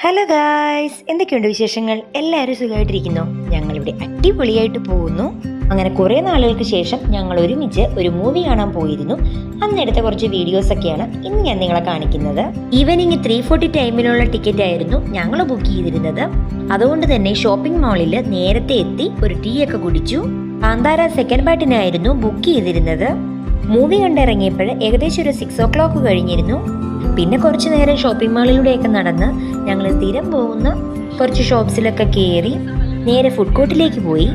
Hello guys, എന്തൊക്കെയുണ്ട് വിശേഷങ്ങൾ? എല്ലാവരും സുഖമായിട്ടിരിക്കുന്നു. ഞങ്ങളിവിടെ അടിപൊളിയായിട്ട് പോകുന്നു. അങ്ങനെ കുറേ നാളുകൾക്ക് ശേഷം ഞങ്ങൾ ഒരുമിച്ച് ഒരു മൂവി കാണാൻ പോയിരുന്നു. അന്നെടുത്ത കുറച്ച് വീഡിയോസൊക്കെയാണ് ഇന്ന് ഞാൻ നിങ്ങളെ കാണിക്കുന്നത്. ഈവനിങ് 3:40 ടൈമിലുള്ള ടിക്കറ്റ് ആയിരുന്നു ഞങ്ങൾ ബുക്ക് ചെയ്തിരുന്നത്. അതുകൊണ്ട് തന്നെ ഷോപ്പിംഗ് മാളിൽ നേരത്തെ എത്തി ഒരു ടീ ഒക്കെ കുടിച്ചു. കാന്താര സെക്കൻഡ് പാർട്ടിനായിരുന്നു ബുക്ക് ചെയ്തിരുന്നത്. മൂവി കണ്ടിറങ്ങിയപ്പോൾ ഏകദേശം ഒരു 6 o'clock കഴിഞ്ഞിരുന്നു. പിന്നെ കുറച്ച് നേരം ഷോപ്പിംഗ് മാളിലൂടെയൊക്കെ നടന്ന് ഞങ്ങൾ സ്ഥിരം പോകുന്ന കുറച്ച് ഷോപ്സിലൊക്കെ കയറി നേരെ ഫുഡ് കോർട്ടിലേക്ക് പോയി.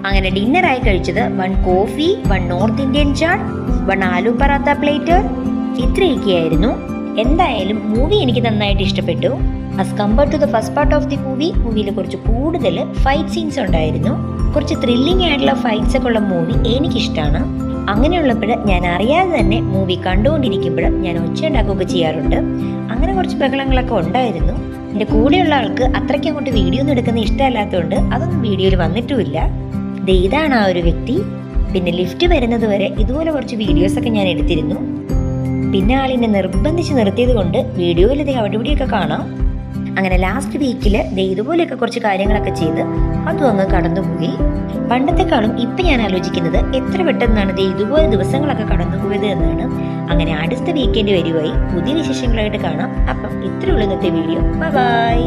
അങ്ങനെ ഡിന്നറായി കഴിച്ചത് 1 coffee, 1 north Indian chaat, 1 aloo paratha plate, ഇത്രയൊക്കെയായിരുന്നു. എന്തായാലും മൂവി എനിക്ക് നന്നായിട്ട് ഇഷ്ടപ്പെട്ടു. As compared to the first part of the മൂവിയിൽ കുറച്ച് കൂടുതൽ ഫൈറ്റ് സീൻസ് ഉണ്ടായിരുന്നു. കുറച്ച് ത്രില്ലിംഗ് ആയിട്ടുള്ള ഫൈറ്റ്സ് ഒക്കെ ഉള്ള മൂവി എനിക്കിഷ്ടമാണ്. അങ്ങനെയുള്ളപ്പോൾ ഞാൻ അറിയാതെ തന്നെ മൂവി കണ്ടുകൊണ്ടിരിക്കുമ്പോൾ ഞാൻ ഒച്ച ഉണ്ടാക്കുകയൊക്കെ ചെയ്യാറുണ്ട്. അങ്ങനെ കുറച്ച് ബഹളങ്ങളൊക്കെ ഉണ്ടായിരുന്നു. എൻ്റെ കൂടെയുള്ള ആൾക്ക് അത്രയ്ക്ക് അങ്ങോട്ട് വീഡിയോ ഒന്നും എടുക്കുന്ന ഇഷ്ടമല്ലാത്തതുകൊണ്ട് അതൊന്നും വീഡിയോയിൽ വന്നിട്ടുമില്ല. ഇതാണ് ആ ഒരു വ്യക്തി. പിന്നെ ലിഫ്റ്റ് വരുന്നത് വരെ ഇതുപോലെ കുറച്ച് വീഡിയോസൊക്കെ ഞാൻ എടുത്തിരുന്നു. പിന്നെ ആളിനെ നിർബന്ധിച്ച് നിർത്തിയത് കൊണ്ട് വീഡിയോയിൽ അവിടെ ഇവിടെയൊക്കെ കാണാം. അങ്ങനെ ലാസ്റ്റ് വീക്കിൽ ഇതുപോലെയൊക്കെ കുറച്ച് കാര്യങ്ങളൊക്കെ ചെയ്ത് അതും അങ്ങ് കടന്നുപോയി. പണ്ടത്തെക്കാളും ഇപ്പം ഞാൻ ആലോചിക്കുന്നത് എത്ര പെട്ടെന്നാണ് ഇതുപോലെ ദിവസങ്ങളൊക്കെ കടന്നുപോയത് എന്നാണ്. അങ്ങനെ അടുത്ത വീക്കെൻഡ് വരുവായി. പുതിയ വിശേഷങ്ങളായിട്ട് കാണാം. അപ്പം ഇത്രയുള്ള ഇന്നത്തെ വീഡിയോ. ബൈ.